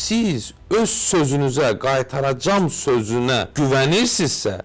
siz öz sözünüzə, qaytaracam sözünə güvənirsinizsə,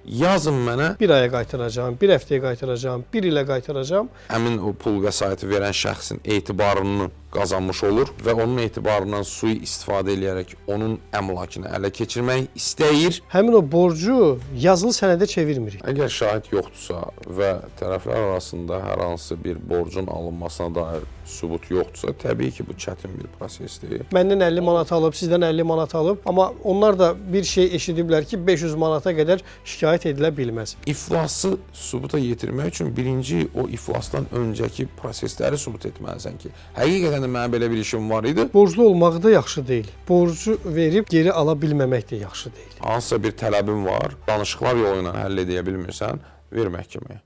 yazın mənə. Bir aya qaytaracağım, bir həftəyə qaytaracağım, bir ilə qaytaracağım. Həmin o pul vəsaiti verən şəxsin etibarını qazanmış olur və onun etibarından sui-istifadə edərək onun əmlakını ələ keçirmək istəyir. Həmin o borcu yazılı sənədə çevirmirik. Əgər şahid yoxdursa və tərəflər arasında hər hansı bir borcun alınmasına dair sübut yoxdursa, təbii ki, bu çətin bir prosesdir. Məndən 50 manat alıb, sizdən 50 manat alıb, amma onlar da bir şey eşidiblər ki, 500 manata qədər şikayət edilə bilməz. İflası sübuta yetirmək üçün birinci o iflasdan öncəki prosesləri sübut etməlisən ki, həqiqətən də mənim belə bir işim var idi. Borclu olmaq da yaxşı deyil. Borcu verib geri ala bilməmək də yaxşı deyil. Hansısa bir tələbin var, danışıqlar yolu ilə həll edə bilmirsən, ver məhkəməyə.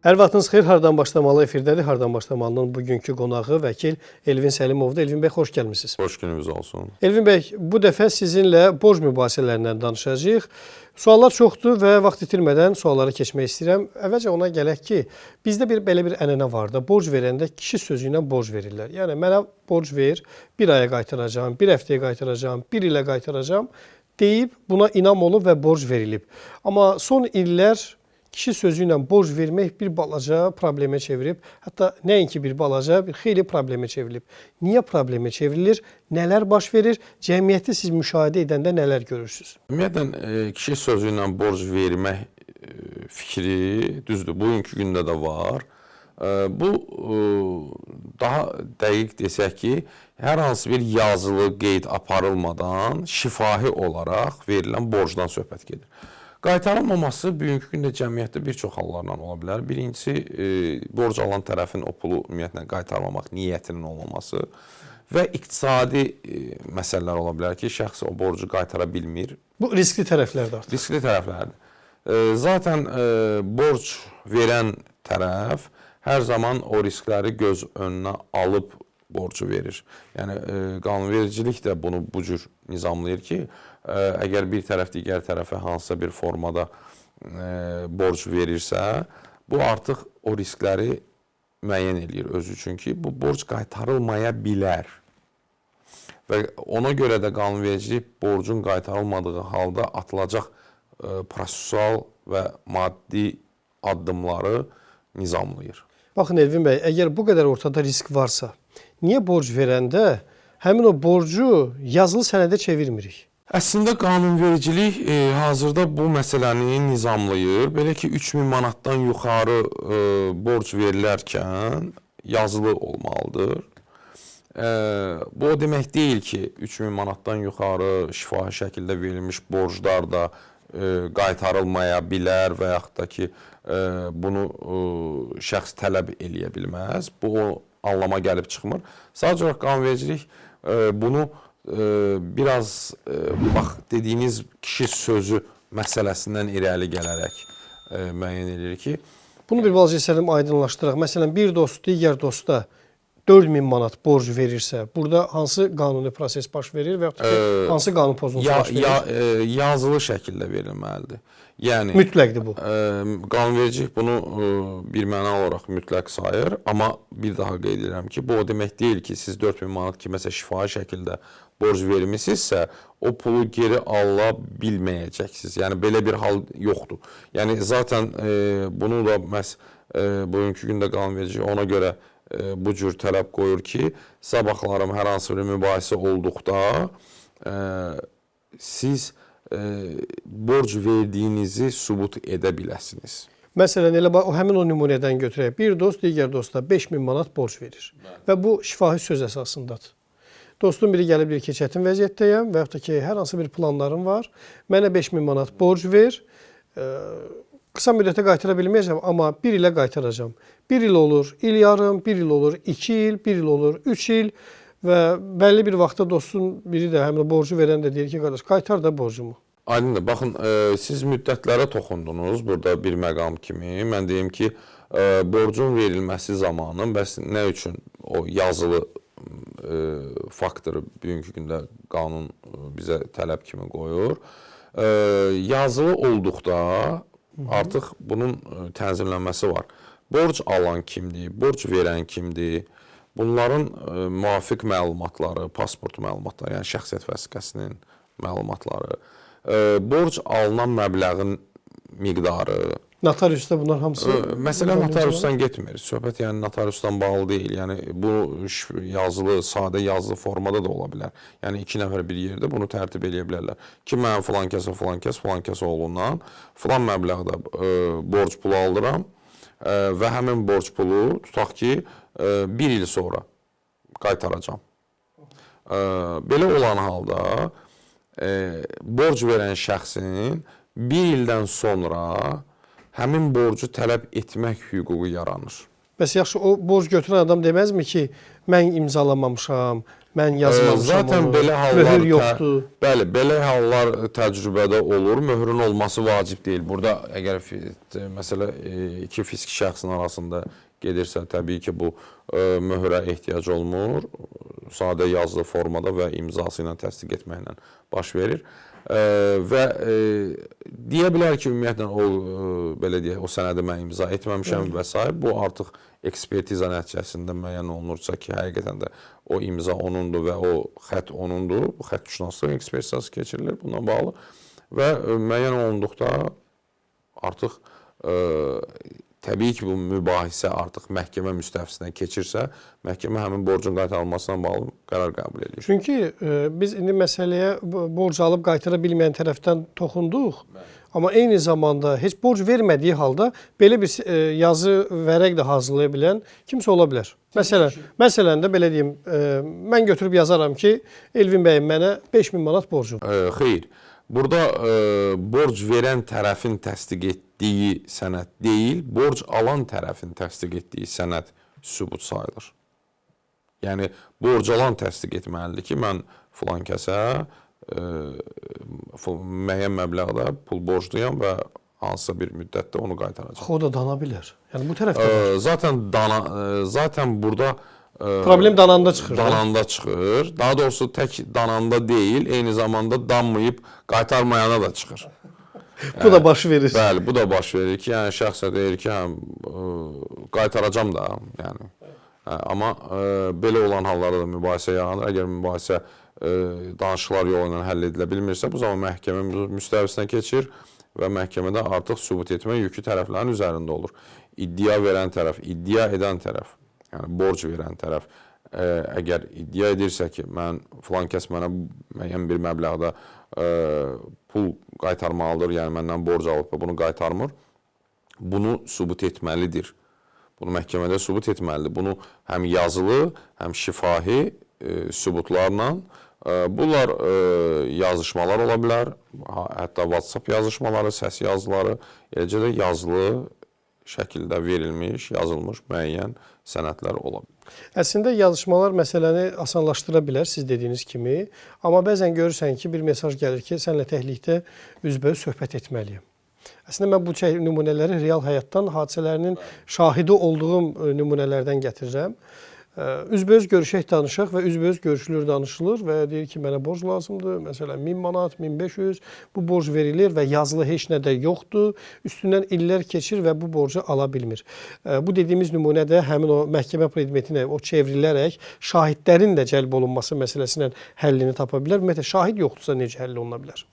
Hər vaxtınız xeyir, hardan başlamalı efirdədir. Hardan başlamalının bugünkü qonağı vəkil Elvin Səlimovdur. Elvin bəy, xoş gəlmisiniz. Xoş gününüz olsun. Elvin bəy, bu dəfə sizinlə borc mübahisələrindən danışacağıq. Suallar çoxdur və vaxt itirmədən suallara keçmək istəyirəm. Əvvəlcə ona gələk ki, bizdə belə bir ənənə var da, borc verəndə kişi sözü ilə borc verirlər. Yəni, mənə borc ver, bir aya qaytaracağım, bir həftəyə qaytaracağım, bir ilə qaytaracağım deyib, buna inam olub və borc verilib. Amma son illər kişi sözü ilə borc vermək bir balaca problemə çevirib. Hətta nəinki bir balaca, bir xeyli problemə çevrilib. Niyə problemə çevrilir? Nələr baş verir? Cəmiyyəti siz müşahidə edəndə nələr görürsünüz? Ümumiyyətlə, kişi sözü ilə borc vermək fikri düzdür, bugünkü gündə də var. Bu, daha dəqiq desək ki, hər hansı bir yazılı qeyd aparılmadan şifahi olaraq verilən borcdan söhbət gedir. Qaytarılmaması bugünkü gündə cəmiyyətdə bir çox hallarla ola bilər. Birincisi, borc alan tərəfin o pulu ümumiyyətlə qaytarmamaq niyyətinin olmaması və iqtisadi məsələlər ola bilər ki, şəxs o borcu qaytara bilmir. Bu riskli tərəflərdir artıq. Riskli tərəflərdir. Zaten borc verən tərəf hər zaman o riskləri göz önünə alıb borcu verir. Yəni, qanunvericilik də bunu bu cür nizamlayır ki, əgər bir tərəf digər tərəfə hansısa bir formada borc verirsə, bu artıq o riskləri müəyyən edir özü üçün ki, bu borc qaytarılmaya bilər. Və ona görə də qanunvericilik borcun qaytarılmadığı halda atılacaq prosessual və maddi addımları nizamlayır. Baxın Elvin bəy, əgər bu qədər ortada risk varsa, niyə borc verəndə həmin o borcu yazılı sənədə çevirmirik? Əslində qanunvericilik hazırda bu məsələni nizamlayır. Belə ki, 3000 manatdan yuxarı borc verilərkən yazılı olmalıdır. Bu o demək deyil ki, 3000 manatdan yuxarı şifahi şəkildə verilmiş borclar da qaytarılmaya bilər və yaxud da ki, bunu şəxs tələb eləyə bilməz. Bu o anlama gəlib çıxmır. Sadəcə olaraq qanunvericilik bunu biraz bax dediyiniz kişi sözü məsələsindən irəli gələrək müəyyən edir ki, bunu bir balaca istədim aydınlaşdıraq. Məsələn, bir dost digər dosta 4000 manat borc verirsə, burada hansı qanuni proses baş verir və yaxud ki, hansı qanun pozuntusu baş verir? Yazılı şəkildə verilməlidir. Yəni, mütləqdir bu. Qanunvericilik bunu bir məna olaraq mütləq sayır, amma bir daha qeyd edirəm ki, bu o demək deyil ki, siz 4000 manat kiməsə şifahi şəkildə borc vermişsinizsə, o pulu geri ala bilməyəcəksiniz. Yəni, belə bir hal yoxdur. Yəni, zaten bunu da məhz bugünkü gündə qanunvericilik ona görə bu cür tələb qoyur ki, sabahlarım hər hansı bir mübahisə olduqda siz borc verdiyinizi sübut edə biləsiniz. Məsələn, elə həmin o nümunədən götürək. Bir dost digər dosta 5000 manat borc verir və bu şifahi söz əsasındadır. Dostum biri gəlib deyir ki, çətin vəziyyətdəyəm və yaxud da ki, hər hansı bir planlarım var. Mənə 5000 manat borc ver, qısa müddətə qaytara bilməyəcəm, amma bir ilə qaytaracağım. Bir il olur, il yarım, bir il olur, 2 il, bir il olur, 3 il və bəlli bir vaxtda dostun biri də həmin borcu verən də deyir ki, qardaş, qaytar da borcumu. Aydındır. Baxın, siz müddətlərə toxundunuz burada bir məqam kimi. Mən deyim ki, borcun verilməsi zamanı bəs nə üçün o yazılı faktoru bugünkü gündə qanun bizə tələb kimi qoyur. Yazılı olduqda artıq bunun tənzimlənməsi var. borc alan kimdir, borc verən kimdir, bunların müvafiq məlumatları, pasport məlumatları, yəni şəxsiyyət vəsiqəsinin məlumatları, borc alınan məbləğin miqdarı. Notariusda bunlar hamısı... Məsələ notariusdan getmir. Söhbət yəni notariusdan bağlı deyil. Yəni bu yazılı, sadə yazılı formada da ola bilər. Yəni iki nəfər bir yerdə bunu tərtib edə bilərlər. Ki mən filan kəsə oğlundan filan məbləğdə borc pulu alıram və həmin borc pulu tutaq ki bir il sonra qaytaracam. Belə olan halda borc verən şəxsin bir ildən sonra həmin borcu tələb etmək hüququ yaranır. Bəs yaxşı, o borc götürən adam deməzmi ki, mən imzalamamışam, mən yazmamışam Zaten onu, belə hallar, möhür yoxdur. Bəli, belə hallar təcrübədə olur. Möhrün olması vacib deyil. Burada əgər məsələ iki fiziki şəxsin arasında gedirsə, təbii ki, bu möhrə ehtiyac olmur. Sadə yazılı formada və imzası ilə təsdiq etməklə baş verir. Və deyə bilər ki, ümumiyyətlə belə deyək, o sənədi mən imza etməmişəm və s. Bu artıq ekspertiza nəticəsində müəyyən olunursa ki, həqiqətən də o imza onundur və o xətt onundur. Bu xəttşünaslıq ekspertizası keçirilir bununla bağlı və müəyyən olunduqda artıq təbii ki, bu mübahisə artıq məhkəmə müstəvisinə keçirsə, məhkəmə həmin borcun qaytarılmasına bağlı qərar qəbul edir. Çünki biz indi məsələyə borc alıb qaytara bilməyən tərəfdən toxunduq. Amma eyni zamanda heç borc vermədiyi halda belə bir yazı vərəq də hazırlaya bilən kimsə ola bilər. Məsələn də belə deyim, mən götürüb yazaram ki, Elvin bəyim mənə 5000 manat borcum. Xeyr. Burada borc verən tərəfin təsdiq etdiyi sənəd deyil, borc alan tərəfin təsdiq etdiyi sənəd sübut sayılır. Yəni, borc alan təsdiq etməlidir ki, mən filan kəsə müəyyən məbləğdə pul borcluyam və hansısa bir müddətdə onu qaytaracaq. O da dana bilər. Yəni, bu tərəfdə var. Zaten burada problem dananda çıxır. Dananda çıxır. Daha doğrusu tək dananda deyil, eyni zamanda danmayıb qaytarmayana da çıxır. Bu da baş verir. Bəli, bu da baş verir ki, yəni şəxsə deyir ki, qaytaracam da, yəni. Amma belə olan hallarda da mübahisə yaranır. Əgər mübahisə danışıqlar yolu ilə həll edilə bilmirsə, bu zaman məhkəmə müstəvisinə keçir və məhkəmədə artıq sübut etmə yükü tərəflərin üzərində olur. İddia verən tərəf, iddia edən tərəf, yəni borc verən tərəf əgər iddia edirsə ki, filan kəs mənə müəyyən bir məbləğdə pul qaytarmalıdır, yəni məndən borc alıb və bunu qaytarmır, bunu sübut etməlidir. Bunu məhkəmədə sübut etməlidir. Bunu həm yazılı, həm şifahi sübutlarla, bunlar yazışmalar ola bilər, hətta WhatsApp yazışmaları, səs yazıları, eləcə də yazılı şəkildə verilmiş, yazılmış müəyyən sənədlər ola bilər. Əslində yazışmalar məsələni asanlaşdıra bilər, siz dediyiniz kimi. Amma bəzən görürsən ki, bir mesaj gəlir ki, sənlə təklikdə üzbəüz söhbət etməliyəm. Əslində mən bu nümunələri real həyatdan, hadisələrinin şahidi olduğum nümunələrdən gətirirəm. Üzbəüz görüşək, danışaq və üzbəüz görüşülür, danışılır və deyir ki, mənə borc lazımdır. Məsələn, 1000 manat, 1500 bu borc verilir və yazılı heç nə də yoxdur. Üstündən illər keçir və bu borcu ala bilmir. Bu dediyimiz nümunədə həmin o məhkəmə predmetinə o çevrilərək şahidlərin də cəlb olunması məsələsindən həllini tapa bilər. Ümumiyyətlə, şahid yoxdursa necə həll oluna bilər?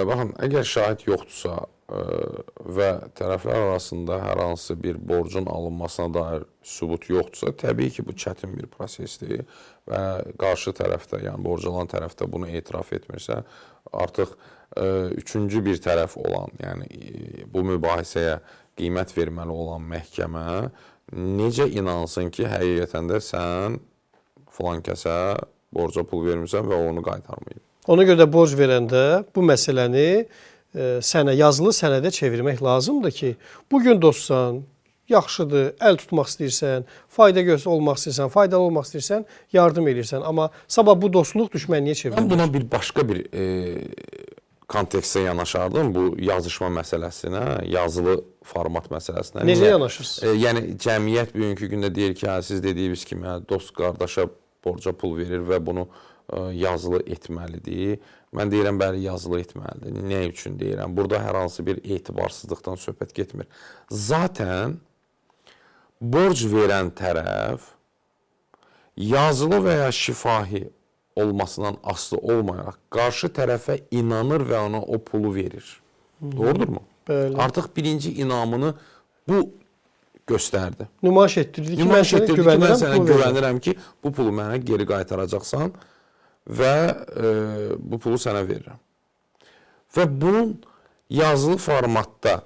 Baxın, əgər şahid yoxdursa və tərəflər arasında hər hansı bir borcun alınmasına dair sübut yoxdursa, təbii ki, bu çətin bir prosesdir və qarşı tərəfdə, yəni borc alan tərəfdə bunu etiraf etmirsə, artıq üçüncü bir tərəf olan, yəni bu mübahisəyə qiymət verməli olan məhkəmə necə inansın ki, həqiqətən də sən filan kəsə borca pul vermirsən və onu qaytarmayıb. Ona görə də borc verəndə bu məsələni yazılı sənədə çevirmək lazımdır ki, bugün dostsan, yaxşıdır, əl tutmaq istəyirsən, olmaq istəyirsən, faydalı olmaq istəyirsən, yardım edirsən. Amma sabah bu dostluq düşmənliyə çevrilir. Mən buna bir başqa bir kontekstə yanaşardım, bu yazışma məsələsinə, yazılı format məsələsinə. Necə yanaşırsınız? Yəni, cəmiyyət bugünkü gündə deyir ki, siz dediyiniz kimi, dost qardaşa borca pul verir və bunu yazılı etməlidir. Mən deyirəm, bəli, yazılı etməlidir. Nə üçün deyirəm? Burada hər hansı bir etibarsızlıqdan söhbət getmir. Zaten borc verən tərəf yazılı və ya şifahi olmasından asılı olmayaraq qarşı tərəfə inanır və ona o pulu verir. Doğrudurmu? Bəli. Artıq birinci inamını bu göstərdi. Nümayiş etdirdi ki, mən Nümayiş sənə etdirdi ki, mən güvənirəm, sənə pul verirəm. güvənirəm ki, bu pulu mənə geri qaytaracaqsan və bu pulu sənə verirəm. Və bunun yazılı formatda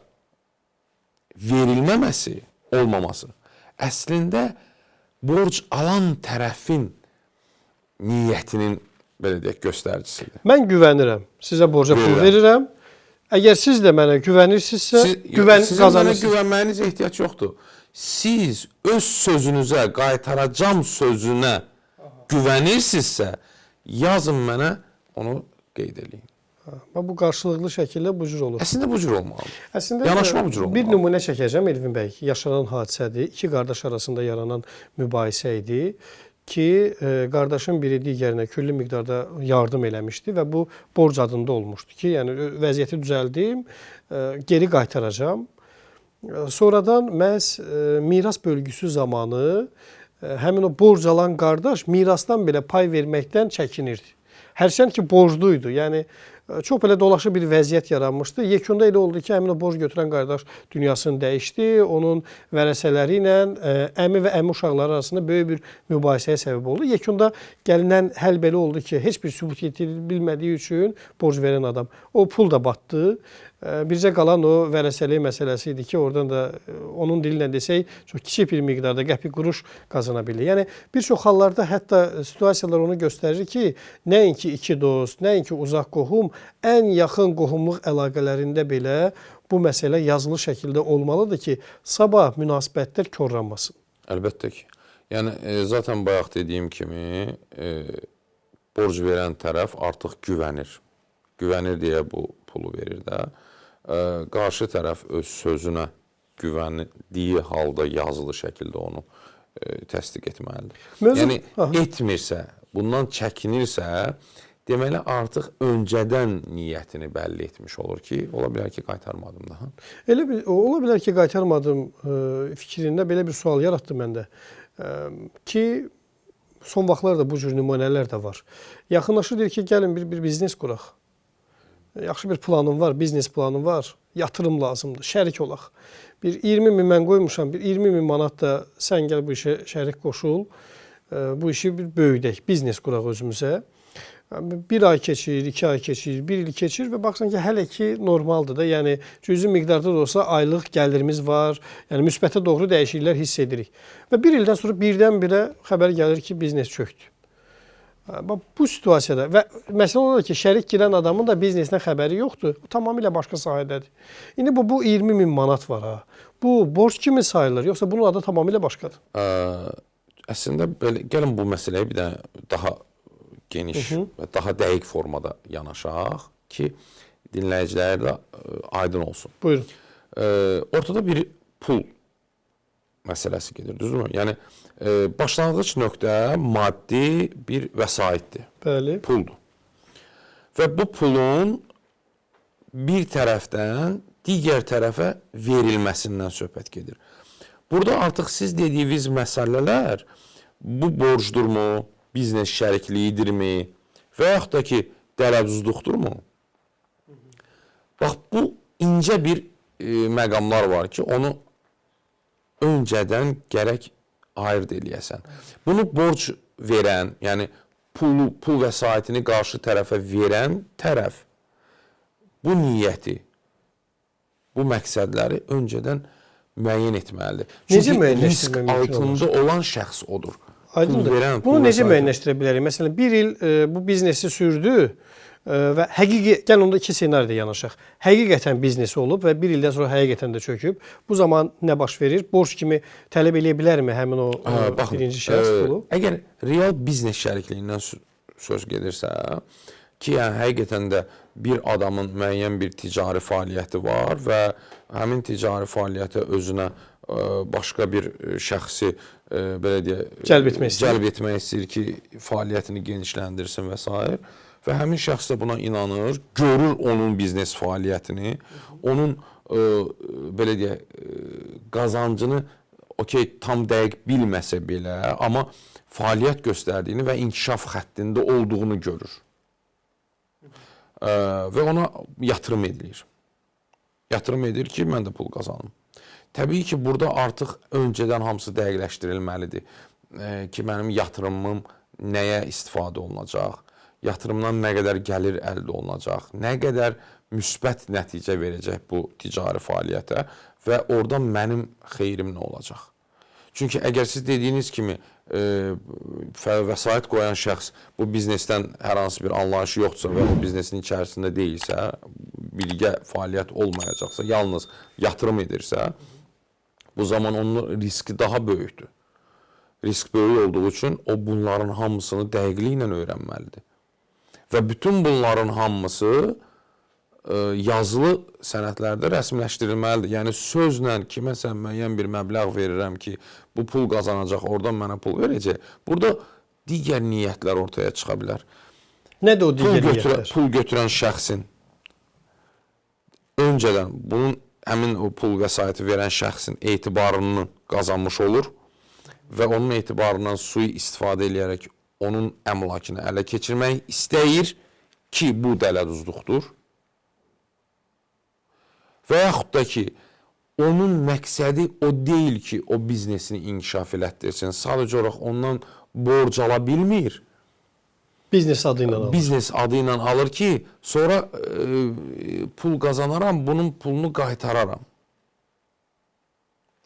verilməməsi, olmaması əslində borc alan tərəfin niyyətinin belə deyək göstəricisidir. Mən güvənirəm. Sizə borca pul Verirəm. verirəm. Əgər siz də mənə güvənirsinizsə, güvən Sizin mənə qazanırsınız. güvənməyinizə ehtiyac yoxdur. Siz öz sözünüzə, qaytaracam sözünə güvənirsinizsə, yazın mənə, onu qeyd edin. Və bu qarşılıqlı şəkildə bu cür olur. Əslində bu cür olmalıdır. Əslində Yanaşma bu cür olmalı. bir nümunə çəkəcəm Elvin bəy. Yaşanan hadisədir. İki qardaş arasında yaranan mübahisə idi ki, qardaşın biri digərinə külli miqdarda yardım eləmişdi və bu borc adında olmuşdu ki, yəni vəziyyəti düzəldim, geri qaytaracam. Sonradan məhz miras bölgüsü zamanı həmin o borc alan qardaş mirasdan belə pay verməkdən çəkinirdi. Hərçənd ki, borcluydu. Yəni çox belə dolaşıq bir vəziyyət yaranmışdı. Yekunda elə oldu ki, həmin o borc götürən qardaş dünyasını dəyişdi. Onun vərəsələri ilə əmi və əmi uşaqları arasında böyük bir mübahisəyə səbəb oldu. Yekunda gəlinən həll belə oldu ki, heç bir sübut bilmədiyi üçün borc verən adam o pul da batdı. Bircə qalan o vərəsəlik məsələsi idi ki, oradan da onun dilinlə desək, çox kiçik bir miqdarda qəpik quruş qazana bilir. Yəni bir çox hallarda hətta situasiyalar onu göstərir ki, nəinki iki dost, nəinki uzaq qohum, ən yaxın qohumluq əlaqələrində belə bu məsələ yazılı şəkildə olmalıdır ki, sabah münasibətlər korlanmasın. Əlbəttə ki. Yəni zaten bayaq dediyim kimi borc verən tərəf artıq güvənir. Güvənir deyə bu pulu verir də. Qarşı tərəf öz sözünə güvəndiyi halda yazılı şəkildə onu təsdiq etməlidir. Yəni etmirsə, bundan çəkinirsə, deməli artıq öncədən niyyətini bəlli etmiş olur ki, ola bilər ki, qaytarmadım daha. Ola bilər ki, qaytarmadım fikrində belə bir sual yaratdı məndə ki, son vaxtlarda bu cür nümunələr də var. Yaxınlaşır deyir ki, gəlin bir biznes quraq. Yaxşı bir planım var, biznes planım var, yatırım lazımdır, şərik olaq. Bir 20 min mən qoymuşam, bir 20 min manat da sən gəl bu işə şərik qoşul, bu işi bir böyüdək, biznes quraq özümüzə. Bir ay keçir, 2 ay keçir, 1 il keçir və baxsan ki, hələ ki normaldır da, yəni cüzi miqdarda da olsa aylıq gəlirimiz var, yəni müsbətə doğru dəyişikliklər hiss edirik. Və bir ildən sonra birdən-birə xəbər gəlir ki, biznes çökdü. Bu situasiyada və məsələ odur ki, şərik girən adamın da biznesinə xəbəri yoxdur. Bu tamamilə başqa sahədədir. İndi bu 20 min manat var ha. Bu borc kimi sayılır, yoxsa bunun adı tamamilə başqadır? Əslində belə gəlin bu məsələyə bir də daha geniş və daha dəqiq formada yanaşaq ki, dinləyicilərə də aydın olsun. Buyurun. Ortada bir pul məsələsi gedir, düzdürmü? Yəni başlanğıc nöqtə maddi bir vəsaitdir. Bəli. Puldur. Və bu pulun bir tərəfdən digər tərəfə verilməsindən söhbət gedir. Burada artıq siz dediyiniz məsələlər bu borcdurmu, biznes şərikliyidirmi və yaxud da ki, dərəcüzluqdurmu? Bax, bu incə bir məqamlar var ki, onu öncədən gərək ayırt eləyəsən. Bunu borc verən, yəni pul vəsaitini qarşı tərəfə verən tərəf bu niyyəti, bu məqsədləri öncədən müəyyən etməlidir. Necə Çünki müəyyənləşdirmək risk mümkün altında olan şəxs odur. Aydındır. Bunu necə müəyyənləşdirə bilərik? Məsələn, bir il bu biznesi sürdü və gəl onda iki senaridə yanaşaq. Həqiqətən biznesi olub və bir ildən sonra həqiqətən də çöküb. Bu zaman nə baş verir? Borc kimi tələb eləyə bilərmi həmin o birinci şəxs pulu? Əgər real biznes şərikliyindən söz gedirsə ki, yəni həqiqətən də bir adamın müəyyən bir ticari fəaliyyəti var və həmin ticari fəaliyyətə özünə başqa bir şəxsi belə deyək, cəlb etmək istəyir ki, fəaliyyətini genişləndirsin və s. Və həmin şəxs də buna inanır, görür onun biznes fəaliyyətini, onun belə deyək, qazancını okey, tam dəqiq bilməsə belə, amma fəaliyyət göstərdiyini və inkişaf xəttində olduğunu görür. Və ona yatırım edilir. Yatırım edir ki, mən də pul qazanım. Təbii ki, burada artıq öncədən hamısı dəqiqləşdirilməlidir. Ki, mənim yatırımım nəyə istifadə olunacaq, yatırımdan nə qədər gəlir əldə olunacaq, nə qədər müsbət nəticə verəcək bu ticari fəaliyyətə və oradan mənim xeyrim nə olacaq. Çünki əgər siz dediyiniz kimi vəsait qoyan şəxs bu biznesdən hər hansı bir anlayışı yoxdursa və o biznesin içərisində deyilsə, birgə fəaliyyət olmayacaqsa, yalnız yatırım edirsə, bu zaman onun riski daha böyükdür. Risk böyük olduğu üçün o bunların hamısını dəqiqliklə öyrənməlidir. Və bütün bunların hamısı yazılı sənədlərdə rəsmiləşdirilməlidir. Yəni sözlə kiməsə müəyyən bir məbləğ verirəm ki, bu pul qazanacaq, oradan mənə pul verəcək. Burada digər niyyətlər ortaya çıxa bilər. Nədir o digər niyyətlər? Pul götürən şəxsin öncədən bunun həmin o pul vəsaiti verən şəxsin etibarını qazanmış olur və onun etibarından sui-istifadə edərək onun əmlakını ələ keçirmək istəyir ki, bu dələduzluqdur. Və yaxud da ki, onun məqsədi o deyil ki, o biznesini inkişaf elətdirsin. Sadəcə olaraq ondan borc ala bilmir. Biznes adı ilə alır. Biznes adı ilə alır ki, sonra pul qazanaram, bunun pulunu qaytararam.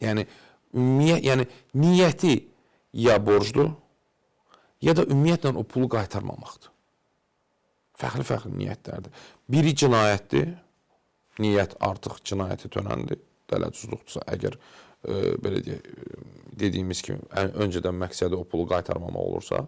Yəni niyyəti ya borcdur, ya da ümumiyyətlə o pulu qaytarmamaqdır. Fərqli niyyətlərdir. Biri cinayətdir. Niyyət artıq cinayəti tönəndir, dələduzluqdursa, əgər belə dediyimiz kimi öncədən məqsədi o pulu qaytarmamaq olursa,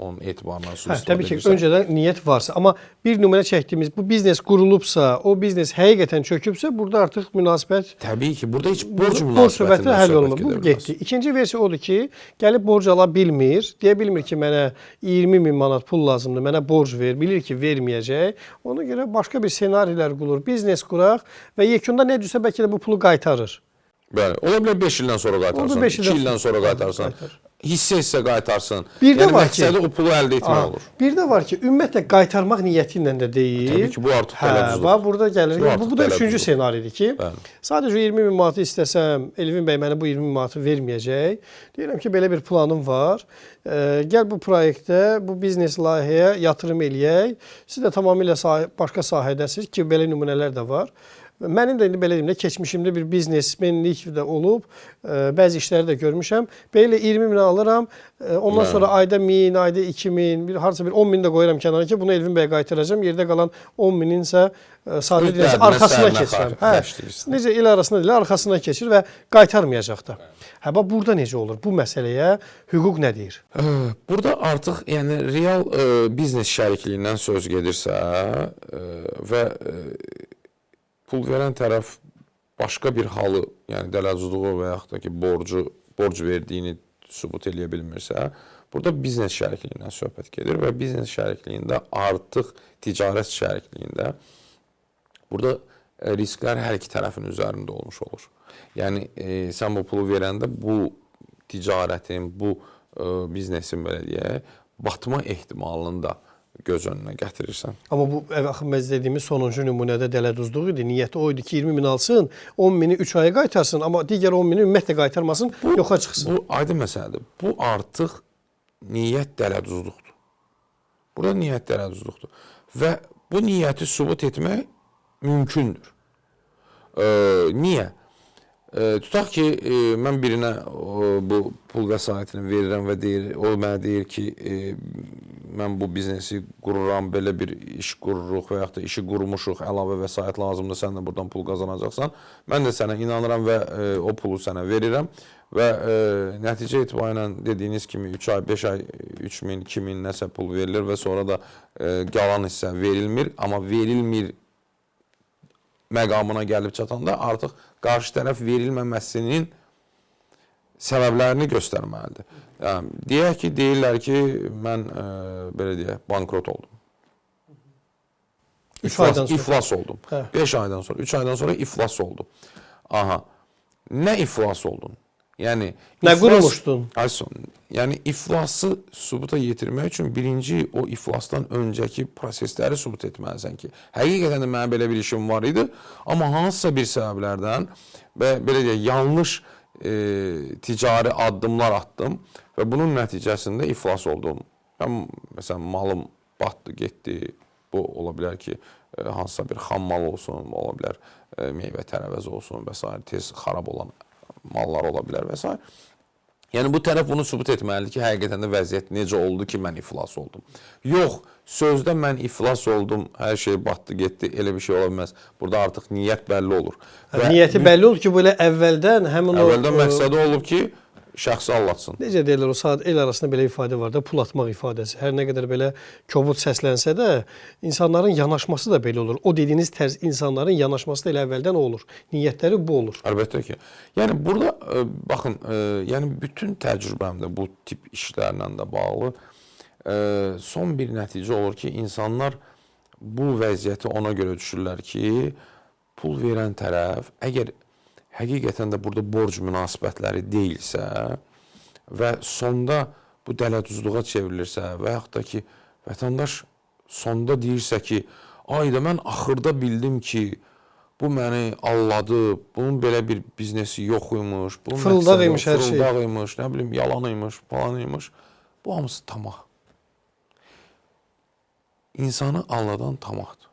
onun etibarından sui-istifadə təbii ki, öncədən niyyət varsa, amma bir nümunə çəkdiyimiz bu biznes qurulubsa, o biznes həqiqətən çökübsə, burada artıq münasibət... Təbii ki, burada heç borc münasibətindən həll olunmur. söhbət Bu getdi. İkinci versiya odur ki, gəlib borc ala bilmir, deyə bilmir ki, mənə 20.000 manat pul lazımdır, mənə borc ver, bilir ki, verməyəcək. Ona görə başqa bir senarilər qurur, biznes quraq və yekunda nə düşsə bəlkə də bu pulu qaytarır. Bəli, ola bilər 5 ildən sonra qaytarsan, 2 ildən sonra qaytarsan, hissə qaytarsın. Bir də yəni var məqsədi ki, o pulu əldə etmək olur. Bir də var ki, ümumiyyətlə qaytarmaq niyyəti ilə də deyil. Təbii ki, bu artıq dələduzluq. Burada gəlir. Bu da üçüncü senaridir ki, sadəcə 20.000 manatı istəsəm, Elvin bəy mənə bu 20.000 manatı verməyəcək. Deyirəm ki, belə bir planım var. Gəl bu proyektdə, bu biznes layihəyə yatırım eləyək. Siz də tamamilə başqa sahədəsiniz ki, belə nümunələr də var. Mənim də indi belə deyim də, keçmişimdə bir biznesmenlik də olub, bəzi işləri də görmüşəm. Belə 20.000 alıram, ondan sonra ayda 1000, ayda 2000, harca bir 10.000 də qoyuram kənara ki, bunu Elvin bəyə qaytaracağım. Yerdə qalan 10.000-in isə sadə deyilsə arxasına keçirəm. Necə el arasında deyil, arxasına keçir və qaytarmayacaq da. Burada necə olur? Bu məsələyə hüquq nə deyir? Burada artıq yəni real biznes şərikliyindən söz gedirsə və pul verən tərəf başqa bir halı, yəni dələduzluğu və yaxud da ki, borc verdiyini sübut eləyə bilmirsə, burada biznes şərikliyindən söhbət gedir və biznes şərikliyində artıq ticarət şərikliyində burada risklər hər iki tərəfin üzərində olmuş olur. Yəni, sən bu pulu verəndə bu ticarətin, bu biznesin belə deyək, batma ehtimalını da göz önünə gətirirsən. Amma bu biz dediyimiz sonuncu nümunədə dələduzluq idi. Niyyəti o idi ki, 20.000 alsın, 10.000-i 3 aya qaytarsın, amma digər 10.000-i ümumiyyətlə qaytarmasın, yoxa çıxsın. Bu aydın məsələdir. Bu artıq niyyət dələduzluqdur. Burada niyyət dələduzluqdur. Və bu niyyəti sübut etmək mümkündür. Niyə? Tutaq ki, mən birinə bu pul vəsaitini verirəm və o mənə deyir ki, mən bu biznesi qururam, belə bir iş qururuq və yaxud da işi qurmuşuq, əlavə vəsait lazımdır, sən də buradan pul qazanacaqsan. Mən də sənə inanıram və o pulu sənə verirəm və nəticə etibarıyla dediyiniz kimi 3 ay, 5 ay, 3000, 2000 nəsə pul verilir və sonra da qalan hissə verilmir, amma verilmir məqamına gəlib çatanda artıq qarşı tərəf verilməməsinin səbəblərini göstərməlidir. Yəni, deyək ki, deyirlər ki, mən belə deyək, bankrot oldum. 3 aydan sonra. İflas oldum. 5 aydan sonra, 3 aydan sonra iflas oldum. Aha, nə iflas oldun? Yəni Nə qurmuşdun? Ayson, yəni iflası sübuta yetirmək üçün birinci o iflasdan öncəki prosesləri sübut etməlisən ki, həqiqətən də mənim belə bir işim var idi, amma hansısa bir səbəblərdən və belə deyək, yanlış ticari addımlar atdım və bunun nəticəsində iflas oldum. Məsələn, malım batdı, getdi. Bu ola bilər ki, hansısa bir xam mal olsun, ola bilər meyvə tərəvəz olsun və s. tez xarab olan mallar ola bilər və s. Yəni bu tərəf bunu sübut etməlidir ki, həqiqətən də vəziyyət necə oldu ki, mən iflas oldum. Yox, sözdə mən iflas oldum, hər şey batdı, getdi, elə bir şey ola bilməz. Burada artıq niyyət bəlli olur. Niyyəti bəlli olur ki, belə əvvəldən həmin o... Əvvəldən məqsədi olub ki, şəxsi aldatsın. Necə deyirlər, o saat el arasında belə ifadə var da, pul atmaq ifadəsi. Hər nə qədər belə kobud səslənsə də, insanların yanaşması da belə olur. O dediyiniz tərz insanların yanaşması da elə əvvəldən olur. Niyyətləri bu olur. Əlbəttə ki. Yəni burada baxın, yəni bütün təcrübəmdə bu tip işlərlə də bağlı son bir nəticə olur ki, insanlar bu vəziyyəti ona görə düşürlər ki, pul verən tərəf əgər həqiqətən də burada borc münasibətləri deyilsə və sonda bu dələduzluğa çevrilirsə və yaxud da ki, vətəndaş sonda deyirsə ki, ayda mən axırda bildim ki, bu məni alladı, bunun belə bir biznesi yox imiş, fırıldaq imiş hər şey. Fırıldaq imiş, nə bilim, yalan imiş, falan imiş. Bu hamısı tamah. İnsanı alladan tamahdır.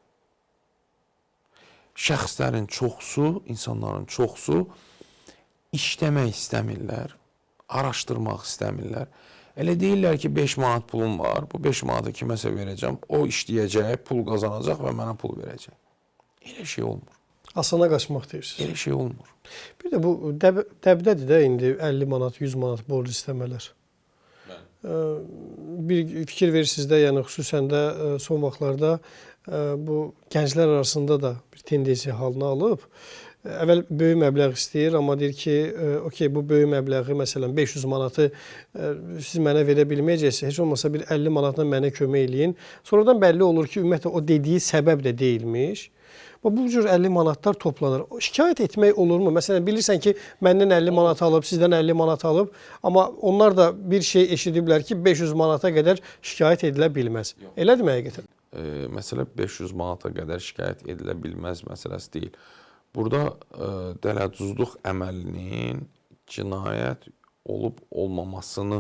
Şəxslərin çoxsu, insanların çoxsu işləmək istəmirlər, araşdırmaq istəmirlər. Elə deyirlər ki, 5 manat pulum var, bu 5 manatı kiməsə verəcəm, o işləyəcək, pul qazanacaq və mənə pul verəcək. Elə şey olmur. Asana qaçmaq deyirsiniz. Elə şey olmur. Bir də bu dəbdədir də indi 50 manat, 100 manat borc istəmələr. Bir fikir verirsiniz də, yəni xüsusən də son vaxtlarda bu gənclər arasında da bir tendensiya halını alıb. Əvvəl böyük məbləğ istəyir, amma deyir ki, okey, bu böyük məbləği, məsələn 500 manatı siz mənə verə bilməyəcəksiniz, heç olmasa bir 50 manatla mənə kömək eləyin. Sonradan bəlli olur ki, ümumiyyətlə o dediyi səbəb də deyilmiş. Bu cür 50 manatlar toplanır. Şikayət etmək olurmu? Məsələn, bilirsən ki, məndən 50 manat alıb, sizdən 50 manat alıb, amma onlar da bir şey eşidiblər ki, 500 manata qədər şikayət edilə bilməz. Elədirmi həqiqətən? Məsələ 500 manata qədər şikayət edilə bilməz məsələsi deyil. Burada dələduzluq əməlinin cinayət olub olmamasını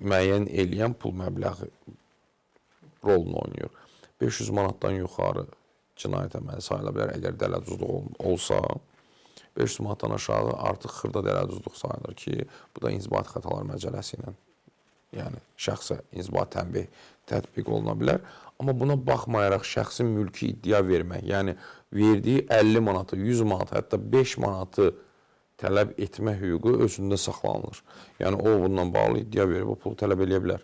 müəyyən eləyən pul məbləği rolunu oynayır. 500 manatdan yuxarı cinayət əməli sayıla bilər. Əgər dələduzluq olsa, 500 manatdan aşağı artıq xırda dələduzluq sayılır ki, bu da inzibati xətalar məcəlləsi ilə, yəni şəxsə inzibati tənbih tətbiq oluna bilər. Amma buna baxmayaraq şəxsin mülki iddia vermək, yəni verdiyi 50 manatı, 100 manatı, hətta 5 manatı tələb etmə hüququ özündə saxlanılır. Yəni o bununla bağlı iddia verib, o pulu tələb edə bilər.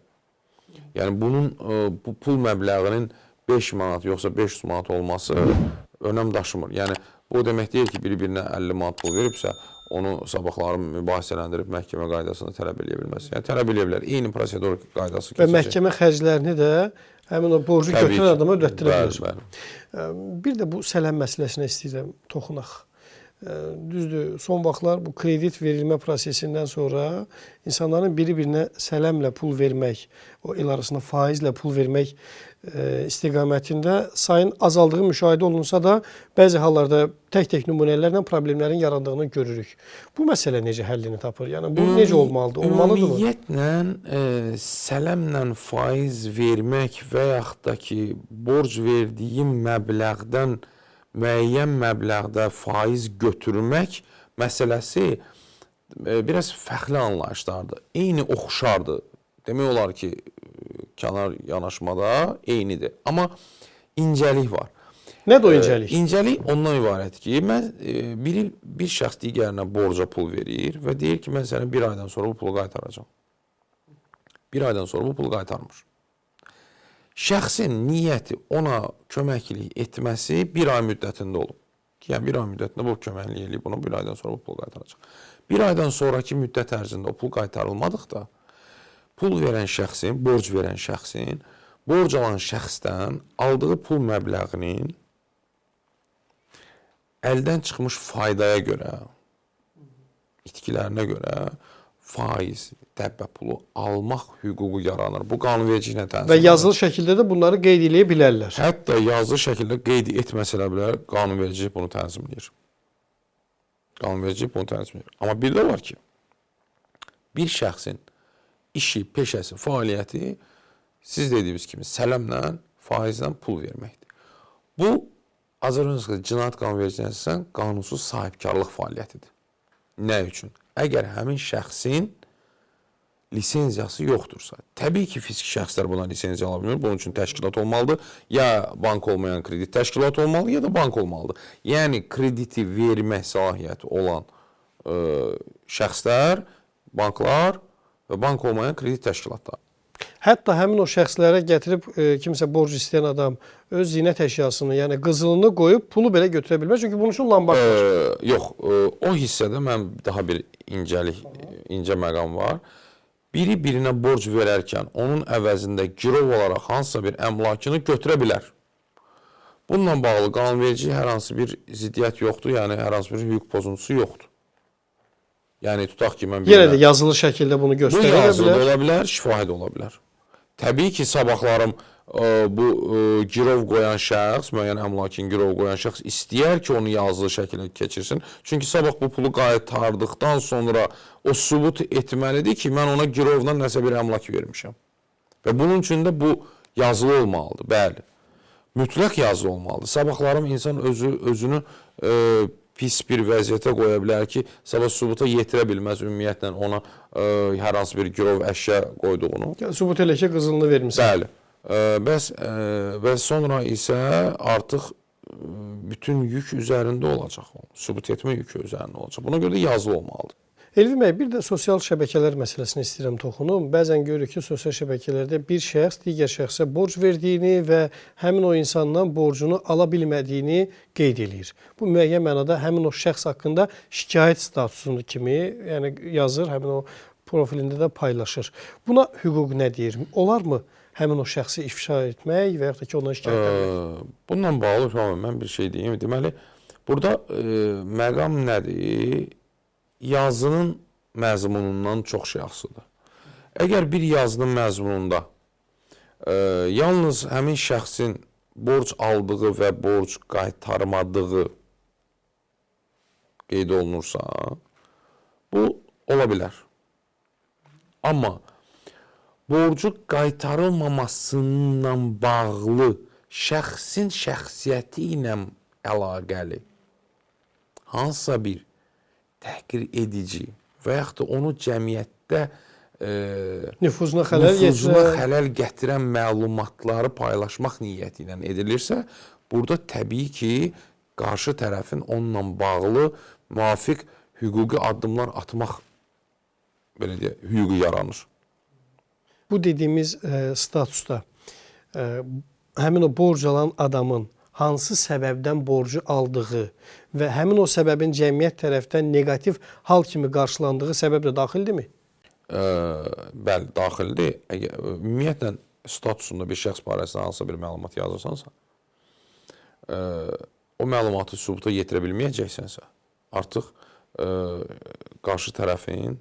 Yəni bunun, bu pul məbləğinin 5 manat yoxsa 500 manat olması önəm daşımır. Yəni bu demək deyil ki, biri-birinə 50 manat pul veribsə, onu sabahları mübahisələndirib məhkəmə qaydasını tələb edə bilməz. Yəni tələb edə bilər. Eyni prosedur qaydası keçəcək. Və məhkəmə xərclərini də həmin o borcu götürən adama ödətdirə bilər. Bir də bu sələm məsələsinə istəyirəm toxunaq. Düzdür, son vaxtlar bu kredit verilmə prosesindən sonra insanların biri-birinə sələmlə pul vermək, o el arasında faizlə pul vermək istiqamətində sayın azaldığı müşahidə olunsa da, bəzi hallarda tək-tək nümunələrlə problemlərin yarandığını görürük. Bu məsələ necə həllini tapır? Yəni bu necə olmalıdır? Olmalıdırmı? Ümumiyyətlə, sələmlə faiz vermək və yaxud da ki, borc verdiyim məbləğdən müəyyən məbləğdə faiz götürmək məsələsi biraz fərqli anlayışlardır. Eyni oxşardır. Demək olar ki, kənar yanaşmada eynidir. Amma incəlik var. Nədir o incəlik? İncəlik ondan ibarətdir ki, bir şəxs digərinə borca pul verir və deyir ki, mən sənə bir aydan sonra bu pulu qaytaracağam. Bir aydan sonra bu pulu qaytarmır. Şəxsin niyyəti ona köməklik etməsi bir ay müddətində olub. Yəni, bir ay müddətində bu köməklik eləyib, buna bir aydan sonra bu pul qaytaracaq. Bir aydan sonraki müddət ərzində o pul qaytarılmadıqda, pul verən şəxsin, borc verən şəxsin, borc alan şəxsdən aldığı pul məbləğinin əldən çıxmış faydaya görə itkilərinə görə faiz, dəbbə pulu almaq hüququ yaranır. Bu qanunvericiliklə Və tənzimlənir. yazılı şəkildə də bunları qeyd edə bilərlər. Hətta yazılı şəkildə qeyd etməsələr belə qanunvericilik bunu tənzimləyir. Qanunvericilik bunu tənzimləyir. Amma bir də var ki, bir şəxsin işi, peşəsi, fəaliyyəti siz dediyiniz kimi sələmlə, faizlə pul verməkdir. Bu Azərbaycan Cinayət Qanunvericiliyinə əsasən qanunsuz sahibkarlıq fəaliyyətidir. Nə üçün? Əgər həmin şəxsin lisenziyası yoxdursa, təbii ki, fiziki şəxslər buna lisenziya ala bilmir. Bunun üçün təşkilat olmalıdır. Ya bank olmayan kredit təşkilatı olmalı, ya da bank olmalıdır. Yəni, krediti vermək səlahiyyəti olan şəxslər, banklar və bank olmayan kredit təşkilatları. Hətta həmin o şəxslərə gətirib kimsə borc istəyən adam öz zinət əşyasını, yəni qızılını qoyub pulu belə götürə bilməz. Çünki bunun üçün lambaq var. Yox, o hissədə mən daha bir incə məqam var. Biri birinə borc verərkən onun əvəzində girov olaraq hansısa bir əmlakını götürə bilər. Bununla bağlı qanunvericilik hər hansı bir ziddiyyət yoxdur, yəni hər hansı bir hüquq pozuntusu yoxdur. Yəni tutaq ki, mən Yenə də yazılı şəkildə bunu göstərə bilər. Bu yazılı ola bilər, şifahi də ola bilər. Təbii ki, sabahlarım bu girov qoyan şəxs, müəyyən əmlakin girov qoyan şəxs istəyər ki, onu yazılı şəkildə keçirsin. Çünki sabah bu pulu qaytardıqdan sonra o sübut etməlidir ki, mən ona girovdan nəsə bir əmlak vermişəm. Və bunun üçün də bu yazılı olmalıdır, bəli. Mütləq yazılı olmalıdır. Sabahlarım insan özünü pis bir vəziyyətə qoya bilər ki, sabah sübuta yetirə bilməz ümumiyyətlə ona hər hansı bir girov əşya qoyduğunu. Sübut elə ki, qızılını vermişsən. Bəli. Və sonra isə artıq bütün yük üzərində olacaq. Sübut etmə yükü üzərində olacaq. Buna görə də yazılı olmalıdır. Elvin bəy, bir də sosial şəbəkələr məsələsini istəyirəm toxunum. Bəzən görürük ki, sosial şəbəkələrdə bir şəxs digər şəxsə borc verdiyini və həmin o insandan borcunu ala bilmədiyini qeyd edir. Bu müəyyən mənada həmin o şəxs haqqında şikayət statusunu kimi, yəni yazır, həmin o profilində də paylaşır. Buna hüquq nə deyir? Olarmı həmin o şəxsi ifşa etmək və yaxud da ki, ondan şikayət etmək? Bununla bağlı mən bir şey deyim. Deməli, burada məqam nədir? Yazının məzmunundan çox şey asılıdır. Əgər bir yazının məzmununda yalnız həmin şəxsin borc aldığı və borc qaytarmadığı qeyd olunursa, bu ola bilər. Amma borcu qaytarılmamasından bağlı şəxsin şəxsiyyəti ilə əlaqəli hansısa bir təhqir edici və yaxud da onu cəmiyyətdə nüfuzuna xələl gətirən məlumatları paylaşmaq niyyəti ilə edilirsə, burada təbii ki, qarşı tərəfin onunla bağlı müvafiq hüquqi addımlar atmaq belə deyək, hüququ yaranır. Bu dediyimiz statusda həmin o borc alan adamın hansı səbəbdən borcu aldığı və həmin o səbəbin cəmiyyət tərəfdən neqativ hal kimi qarşılandığı səbəb də daxildirmi? Bəli, daxildir. Ümumiyyətlə, statusunda bir şəxs barəsində hansısa bir məlumat yazırsansa, o məlumatı sübuta yetirə bilməyəcəksənsə, artıq qarşı tərəfin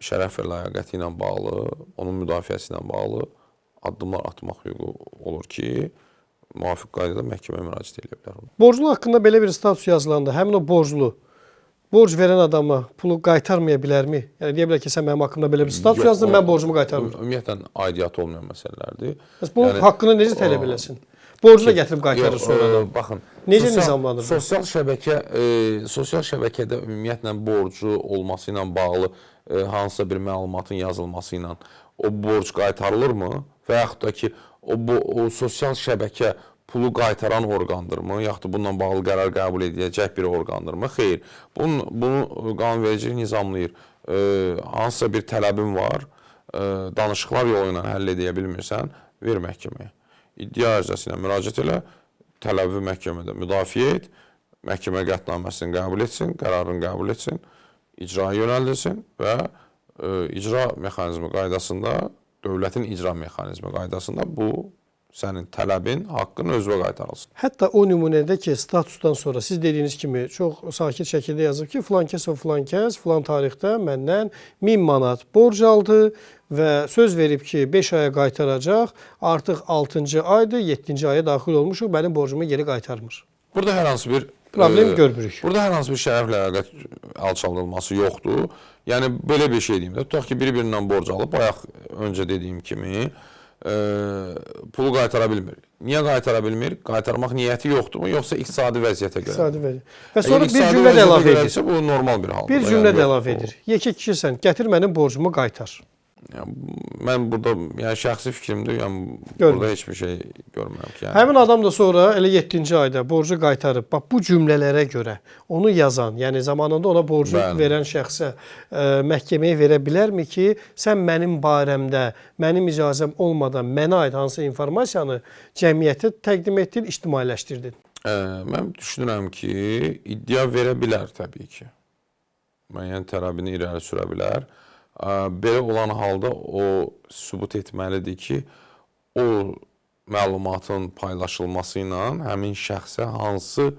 şərəf və ləyaqəti ilə bağlı, onun müdafiəsi ilə bağlı addımlar atmaq hüququ olur ki, müvafiq qaydada məhkəməyə müraciət edə bilər. Borclu haqqında belə bir status yazılanda həmin o borclu borc verən adama pulu qaytarmaya bilərmi? Yəni deyə bilər ki, sən mənim haqqımda belə bir status yazdın, mən borcumu qaytarmıram. Ümumiyyətlə aidiyyatı olmayan məsələlərdir. Bunun haqqını necə tələb eləsin? Borcu da gətirib qaytarır sonradan. Baxın, necə nizamlanır? Sosial şəbəkədə ümumiyyətlə borcu olması ilə bağlı hansısa bir məlumatın yazılması ilə o borc qaytarılırmı? Və yaxud da ki, o sosial şəbəkə pulu qaytaran orqandırmı, yaxud da bununla bağlı qərar qəbul edəcək bir orqandırmı? Xeyr. Bunu qanunvericilik nizamlayır. Hansısa bir tələbin var, danışıqlar yolu ilə həll edə bilmirsən, ver məhkəməyə. İddia ərizəsi ilə müraciət elə, tələbi məhkəmədə müdafiə et, məhkəmə qətnaməsini qəbul etsin, qərarını qəbul etsin, icraya yönəldilsin və icra mexanizmi qaydasında, dövlətin icra mexanizmi qaydasında bu sənin tələbin, haqqın özünə qaytarılsın. Hətta o nümunədə ki, statusdan sonra siz dediyiniz kimi çox sakit şəkildə yazıb ki, filan kəs və filan kəs filan tarixdə məndən 1000 manat borc aldı və söz verib ki, 5 aya qaytaracaq. Artıq 6-cı aydır, 7-ci aya daxil olmuşuq, mənim borcumu geri qaytarmır. Burada hər hansı bir Problem görmürük. Burada hər hansı bir şərəf ləyaqət alçaldılması yoxdur. Yəni belə bir şey deyim də, tutaq ki, biri-birindən borc alıb, bayaq öncə dediyim kimi pulu qaytara bilmir. Niyə qaytara bilmir? Qaytarmaq niyyəti yoxdurmu, yoxsa iqtisadi vəziyyətə görə? İqtisadi vəziyyət. Və sonra bir cümlə də əlavə edir. Bu normal bir haldır. Bir cümlə də əlavə edir. Yekə kişisən, gətir mənim borcumu qaytar. Yəni, mən burada şəxsi fikrimdir, burada heç bir şey görmürəm ki. Həmin adam da sonra elə 7-ci ayda borcu qaytarıb. Bax bu cümlələrə görə onu yazan, yəni zamanında ona borcu verən şəxsə məhkəməyə verə bilərmi ki, sən mənim barəmdə, mənim icazəm olmadan mənə aid hansı informasiyanı cəmiyyətə təqdim etdin, ictimailəşdirdin? Mən düşünürəm ki, iddia verə bilər təbii ki. Müəyyən tələbini irəli sürə bilər. Belə olan halda o sübut etməlidir ki, o məlumatın paylaşılması ilə həmin şəxsə hansı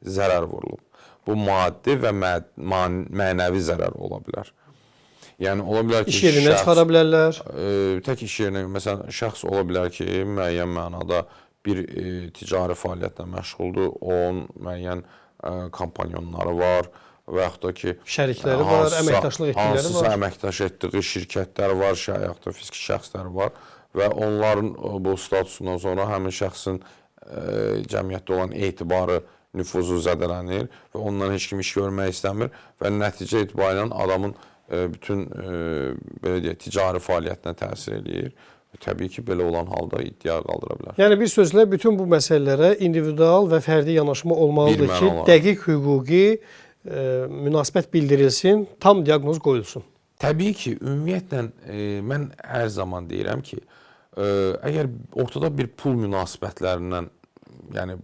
zərər vurulub. Bu maddi və mənəvi zərər ola bilər. Yəni ola bilər ki, iş yerindən çıxara bilərlər. Tək iş yerinə, məsələn, şəxs ola bilər ki, müəyyən mənada bir ticari fəaliyyətlə məşğuldur, onun müəyyən kompanyonları var. Və yaxud da ki, şərikləri var, əməkdaşlıq etdikləri var. Hansısa əməkdaş etdiyi şirkətlər var, yaxud da fiziki şəxslər var və onların bu statusundan sonra həmin şəxsin cəmiyyətdə olan etibarı, nüfuzu zədələnir və ondan heç kim iş görmək istəmir və nəticə etibarilə adamın bütün belə deyək, ticari fəaliyyətinə təsir eləyir. Təbii ki, belə olan halda iddia qaldıra bilər. Yəni bir sözlə bütün bu məsələlərə individual və fərdi yanaşma olmalıdır ki, dəqiq hüquqi münasibət bildirilsin, tam diaqnoz qoyulsun. Təbii ki, ümumiyyətlə mən hər zaman deyirəm ki, əgər ortada bir pul münasibətlərindən, yəni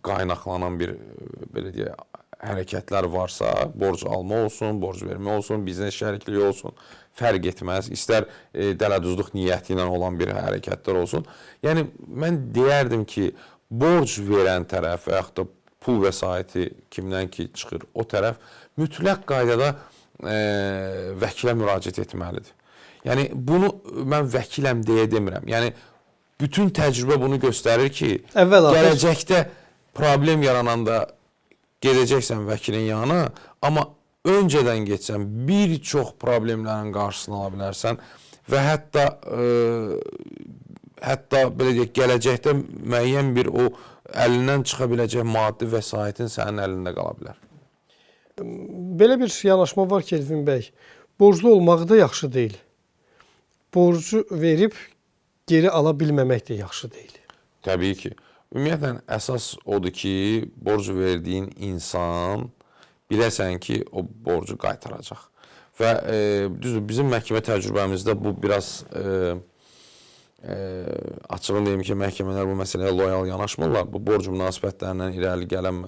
qaynaqlanan bir belə deyək, hərəkətlər varsa, borc alma olsun, borc vermə olsun, biznes şərikliyi olsun, fərq etməz. İstər dələduzluq niyyəti ilə olan bir hərəkətlər olsun. Yəni mən deyərdim ki, borc verən tərəf və yaxud da pul vəsaiti kimdən ki çıxır, o tərəf mütləq qaydada vəkilə müraciət etməlidir. Yəni, bunu mən vəkiləm deyə demirəm. Yəni, bütün təcrübə bunu göstərir ki, gələcəkdə problem yarananda gedəcəksən vəkilin yanına, amma öncədən getsən bir çox problemlərin qarşısını ala bilərsən və hətta belə deyək, gələcəkdə müəyyən bir o əlindən çıxa biləcək maddi vəsaitin sənin əlində qala bilər. Belə bir yanaşma var ki, Elvin bəy, borclu olmaq da yaxşı deyil. Borcu verib geri ala bilməmək də yaxşı deyil. Təbii ki. Ümumiyyətlə, əsas odur ki, borc verdiyin insan biləsən ki, o borcu qaytaracaq. Və düzdür, bizim məhkəmə təcrübəmizdə bu biraz açığını deyim ki, məhkəmələr bu məsələyə loyal yanaşmırlar. Bu borc münasibətlərindən irəli gələn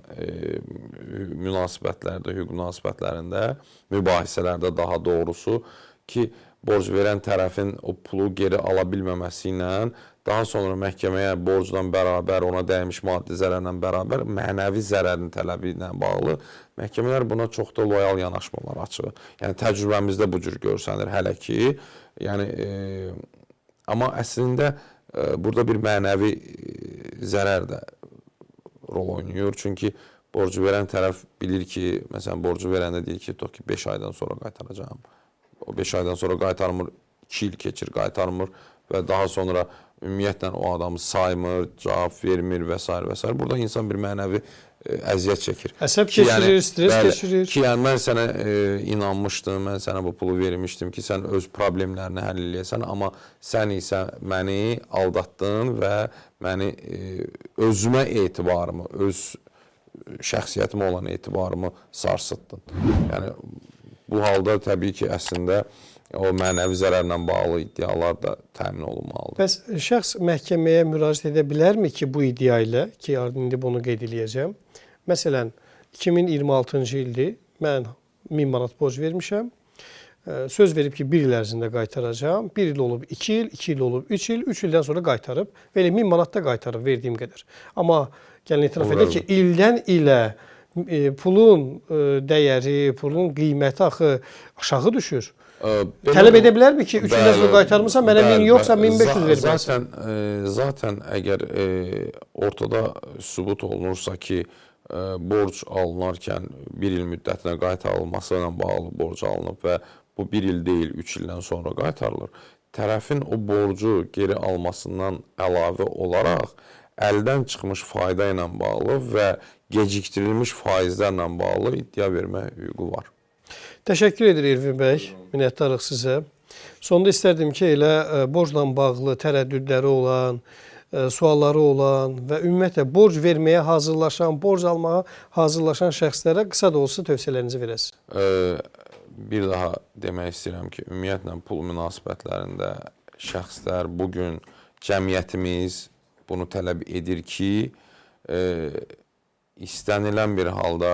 münasibətlərdə, hüquq münasibətlərində, mübahisələrdə daha doğrusu ki, borc verən tərəfin o pulu geri ala bilməməsi ilə daha sonra məhkəməyə borcla bərabər, ona dəymiş maddi zərərlə bərabər mənəvi zərərin tələbi ilə bağlı məhkəmələr buna çox da loyal yanaşmırlar açığı. Yəni təcrübəmizdə bu cür görsənir hələ ki. Yəni amma əslində burada bir mənəvi zərər də rol oynayır. Çünki borcu verən tərəf bilir ki, məsələn, borcu verəndə deyir ki, 5 aydan sonra qaytaracağım. O 5 aydan sonra qaytarmır, 2 il keçir, qaytarmır və daha sonra ümumiyyətlə o adamı saymır, cavab vermir və s. və s. Burada insan bir mənəvi əziyyət çəkir. Əsəb keçirir, stres keçirir. Ki, yəni mən sənə inanmışdım, mən sənə bu pulu vermişdim ki, sən öz problemlərini həll eləyəsən, amma sən isə məni aldatdın və məni özümə etibarımı, öz şəxsiyyətimə olan etibarımı sarsıtdın. Yəni, bu halda təbii ki, əslində o mənəvi zərərlə bağlı iddialar da təmin olunmalıdır. Bəs şəxs məhkəməyə müraciət edə bilərmi ki, bu iddia ilə, ki, indi bunu qeyd edəcəm. Məsələn, 2026-cı ildir, mən 1000 manat borc vermişəm. söz verib ki 1 il ərzində qaytaracağam. 1 il olub 2 il, 2 il olub 3 il, 3 ildən sonra qaytarıb. Belə 1000 manat da qaytarıb verdiyim qədər. Amma gəlin etiraf edək ki, ildən ilə pulun dəyəri, pulun qiyməti axı aşağı düşür. Tələb edə bilərmi ki, 3 ildən sonra qaytarmısan, mənə 1000 yoxsa 1500 verməlisən? Zaten əgər ortada sübut olunursa ki, borc alınarkən 1 il müddətinə qaytarılması ilə bağlı borc alınıb və bu 1 il deyil, 3 ildən sonra qaytarılır. Tərəfin o borcu geri almasından əlavə olaraq əldən çıxmış fayda ilə bağlı və gecikdirilmiş faizlərlə bağlı iddia vermə hüququ var. Təşəkkür edirik Elvin bəy, minnətdarıq sizə. Sonda istərdim ki, elə borcla bağlı tərəddüdləri olan, sualları olan və ümumiyyətlə borc verməyə hazırlaşan, borc almağa hazırlaşan şəxslərə qısa da olsa tövsiyələrinizi verəsiniz. Bir daha demək istəyirəm ki, ümumiyyətlə pul münasibətlərində şəxslər bugün cəmiyyətimiz bunu tələb edir ki, istənilən bir halda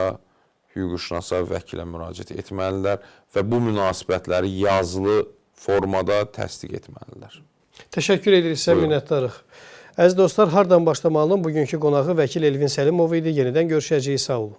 hüquqşünasa vəkilə müraciət etməlidirlər və bu münasibətləri yazılı formada təsdiq etməlidirlər. Təşəkkür edirik sizə, minnətdarıq. Əziz dostlar, hardan başlamalıyım? Bugünkü qonağı vəkil Elvin Səlimov idi. Yenidən görüşəcəyik. Sağ olun.